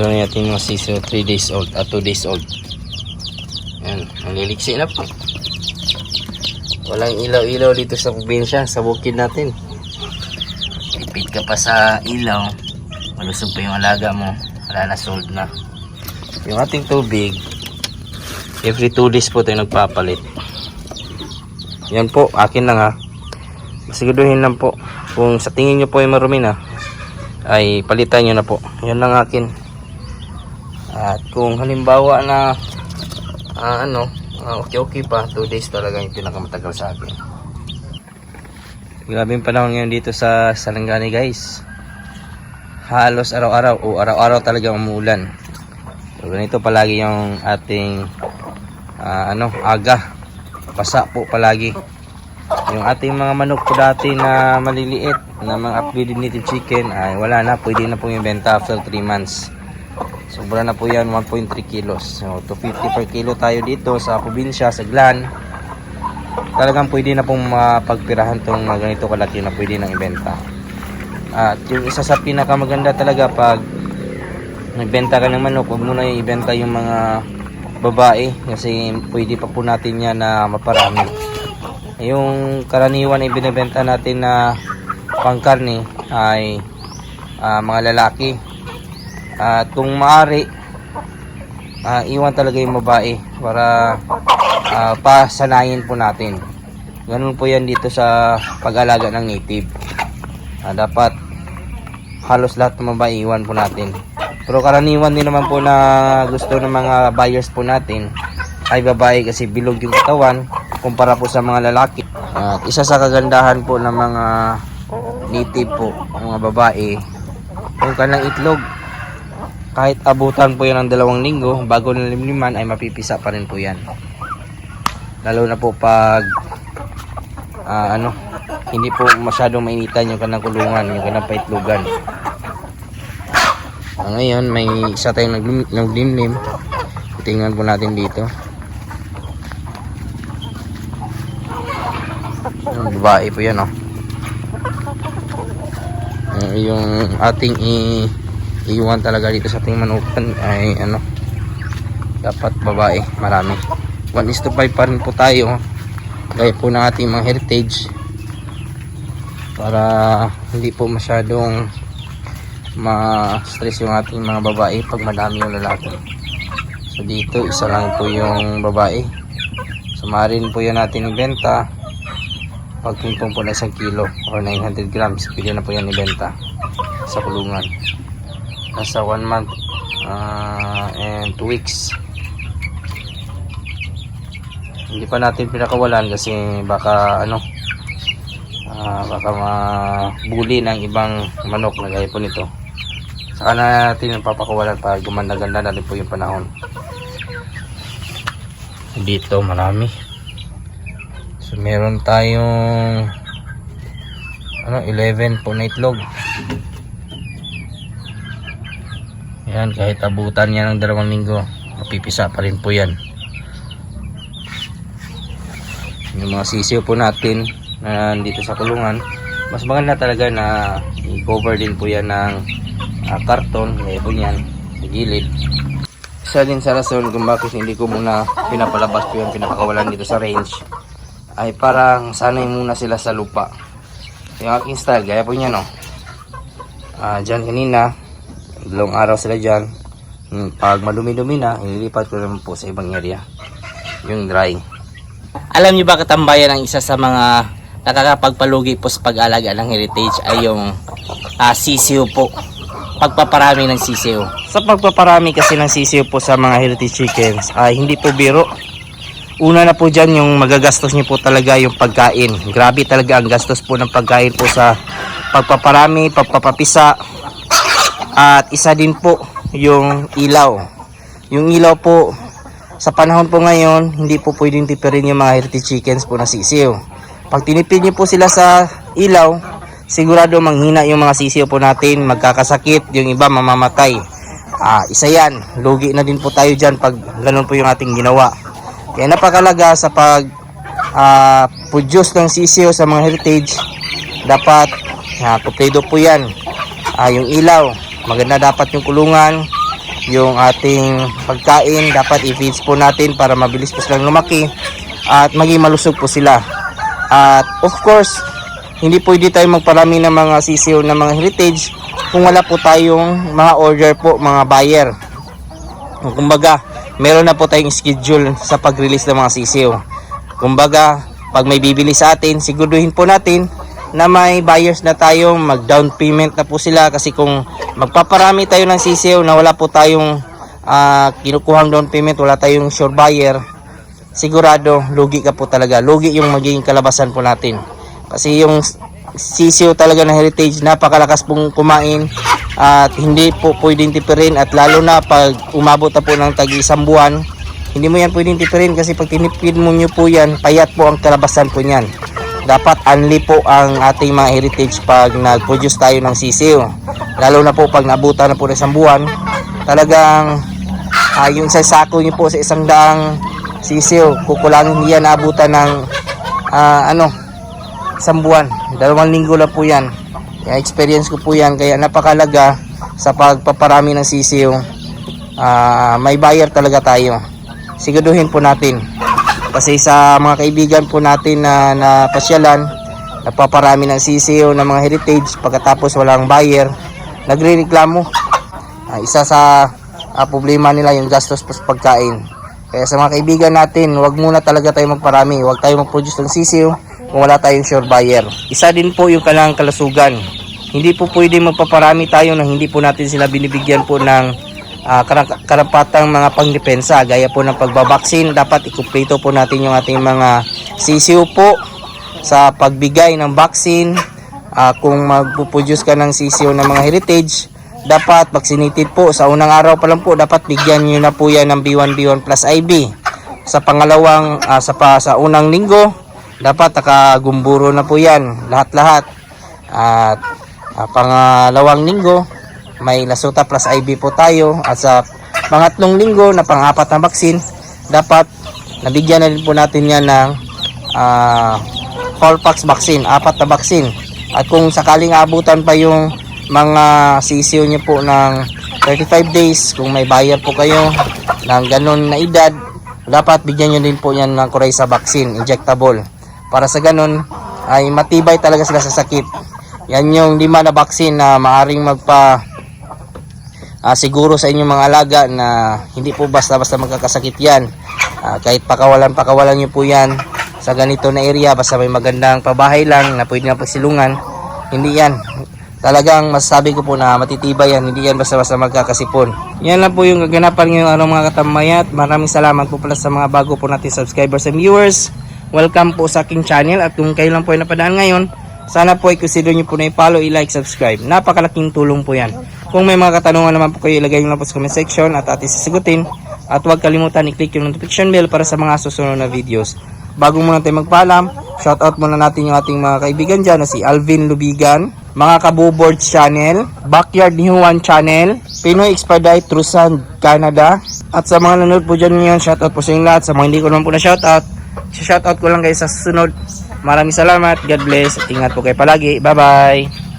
Ito na natin mga sisiw 3 days old at 2 days old. Yan, naliliksi na po. Walang ilaw-ilaw dito sa probinsya, sa bukid natin. Ipit ka pa sa ilaw, malusog pa yung alaga mo, wala na, sold na. Yung ating tubig, every 2 days po tayo nagpapalit. Yan po, akin lang ha. Siguraduhin lang po, kung sa tingin nyo po ay marumi na, ay palitan nyo na po. Yan lang akin. At kung halimbawa na okay pa, 2 days talaga yung pinakamatagal sa akin. Grabe yung panahon ngayon dito sa Sarangani guys. Halos araw-araw talaga umuulan. So, ganito palagi yung ating aga. Pasa po palagi. Yung ating mga manok po dati na maliliit na mga upgraded native chicken ay wala na, pwede na pong ibenta after 3 months. Sobra na po yan, 1.3 kilos. So 250 per kilo tayo dito sa probinsya, sa Glan. Talagang pwede na pong mapagpirahan tong mga ganito kalaki na pwede nang ibenta. At yung isa sa pinakamaganda talaga pag nagbenta ka ng manok, huwag mo na ibenta yung mga babae kasi pwede pa po natin yan na maparami. Yung karaniwan na ibinibenta natin na pangkarne ay mga lalaki. At kung maaari, iwan talaga yung babae para pasanayin po natin. Ganun po yan dito sa pag-alaga ng native. Dapat halos lahat ng babae iwan po natin. Pero karaniwan din naman po na gusto ng mga buyers po natin ay babae kasi bilog yung katawan kumpara po sa mga lalaki. At isa sa kagandahan po ng mga native po, mga babae, yung kanilang itlog. Kahit abutan po yan ng 2 linggo, bago nalimliman ay mapipisa pa rin po yan. Lalo na po pag hindi po masyadong mainitan yung kanang kulungan, yung kanang paitlugan. Ngayon may isa tayong naglimlim. Tingnan po natin dito. Yung babae po yan, oh. Yung ating iwan talaga dito sa ating manukan ay dapat babae, marami. 1:5 pa rin po tayo gaya po ng ating mga heritage para hindi po masyadong ma-stress yung ating mga babae pag madami yung lalaki. So dito isa lang po yung babae, so maarin po yan natin ibenta pag tumpong po na 1 kilo or 900 grams, pwede na po yan ibenta sa kulungan. Nasa 1 month and 2 weeks. Hindi pa natin pinakawalan kasi baka baka mabuli ng ibang manok na gaya po nito. Saka natin papakawalan para gumanda-ganda na rin po yung panahon. Dito marami. So meron tayong 11 po na itlog. Yan, kahit abutan yan ng 2 linggo, mapipisa pa rin po yan. Yung mga sisiw po natin na dito sa kulungan, mas maganda talaga na i-cover din po yan ng karton, kaya po yan sa gilid. Isa din sa rason kung bakit hindi ko muna pinapalabas po yung pinapakawalan dito sa range ay parang sanay muna sila sa lupa. Yung aking style, gaya po yan, no? Dyan kanina 2 araw sila dyan. Pag madumi-dumi na, ililipat ko naman po sa ibang area, yung dry. Alam niyo ba katambayan ang isa sa mga nakakapagpalugi po sa pag-alaga ng heritage ay yung sisiw po, pagpaparami ng sisiw. Sa pagpaparami kasi ng sisiw po sa mga heritage chickens ay hindi po biro. Una na po dyan yung magagastos niyo po talaga yung pagkain. Grabe talaga ang gastos po ng pagkain po sa pagpaparami, pagpapapisa. At isa din po yung ilaw. Yung ilaw po sa panahon po ngayon, hindi po pwedeng tipirin yung mga heritage chickens po na sisiw. Pag tinipid niyo po sila sa ilaw, sigurado manghina yung mga sisiw po natin, magkakasakit, yung iba mamamatay. Isa yan, lugi na din po tayo dyan pag ganun po yung ating ginawa. Kaya napakalaga sa pag produce ng sisiw sa mga heritage, dapat kumpleto po yan. Yung ilaw, maganda dapat yung kulungan, yung ating pagkain. Dapat i-feeds po natin para mabilis po silang lumaki at maging malusog po sila. At of course, hindi pwede tayo magparami ng mga sisiw ng mga heritage kung wala po tayong mga order po, mga buyer. Kumbaga, meron na po tayong schedule sa pag-release ng mga sisiw. Kumbaga, pag may bibili sa atin, siguraduhin po natin na may buyers na tayo, mag-down payment na po sila. Kasi kung magpaparami tayo ng sisiw na wala po tayong kinukuhang down payment, wala tayong sure buyer, sigurado, lugi ka po talaga. Lugi yung magiging kalabasan po natin. Kasi yung sisiw talaga na heritage, napakalakas pong kumain at hindi po pwedeng tipirin. At lalo na pag umabot na po ng tag-isang buwan, hindi mo yan pwedeng tipirin kasi pag tinipid mo nyo po yan, payat po ang kalabasan po niyan. Dapat unli po ang ating mga heritage pag nag-produce tayo ng sisiw. Lalo na po pag nabutan na po ng isang buwan, talagang yung isang sako nyo po sa 100 sisiw, kukulangin yan naabutan ng isang buwan. 2 linggo lang po yan. Kaya experience ko po yan. Kaya napakalaga sa pagpaparami ng sisiw. May buyer talaga tayo. Siguraduhin po natin. Kasi sa mga kaibigan po natin na pasyalan, nagpaparami ng sisiw ng mga heritage, pagkatapos walang buyer, nagrereklamo. Isa sa problema nila yung gastos sa pagkain. Kaya sa mga kaibigan natin, wag muna talaga tayo magparami. Wag tayo mag-produce ng sisiw kung wala tayong sure buyer. Isa din po yung kailangang kalusugan. Hindi po pwede magpaparami tayo nang hindi po natin sila binibigyan po ng karapatang mga pangdepensa, gaya po ng pagbabaksin. Dapat ikumpleto po natin yung ating mga sisiw po sa pagbigay ng vaccine. Kung magpuproduce ka ng sisiw ng mga heritage, dapat vaccinated po sa unang araw pa lang po. Dapat bigyan nyo na po yan ng B1 plus IB. Sa pangalawang sa unang linggo, dapat nakagumburo na po yan lahat. At pangalawang linggo, may lasuta plus IB po tayo. At sa pangatlong linggo na pang-apat na vaksin, dapat nabigyan na rin po natin yan ng Colpax vaccine, 4 na vaccine. At kung sakaling abutan pa yung mga sisiw nyo po ng 35 days, kung may buyer po kayo ng ganun na edad, dapat bigyan nyo din po yan ng Coryza vaccine, injectable. Para sa ganun ay matibay talaga sila sa sakit. Yan yung 5 na vaccine na maaring siguro sa inyong mga alaga na hindi po basta-basta magkakasakit yan. Kahit pakawalan nyo po yan sa ganito na area, basta may magandang pabahay lang na pwede na pagsilungan, hindi yan. Talagang masasabi ko po na matitibay yan, hindi yan basta-basta magkakasipon. Yan lang po yung gaganapan ngayong araw mga katambayat. Maraming salamat po pala sa mga bago po natin subscribers and viewers. Welcome po sa aking channel, at kung kayo lang po ay napadaan ngayon, sana po ay consider nyo po na i-follow, i-like, subscribe. Napakalaking tulong po yan. Kung may mga katanungan naman po kayo, ilagay nyo lang po sa comment section at ating sasagutin. At huwag kalimutan i-click yung notification bell para sa mga susunod na videos. Bago muna tayo magpaalam, shoutout muna natin yung ating mga kaibigan dyan na si Alvin Lubigan, mga Kabuboards Channel, Backyard ni Juan Channel, Pinoy Expedite Trusan Canada. At sa mga nanonood po dyan ngayon, shoutout po sa inyong lahat. Sa mga hindi ko naman po na shoutout, shoutout ko lang kayo sa susunod. Maraming salamat, God bless, at ingat po kayo palagi. Bye bye.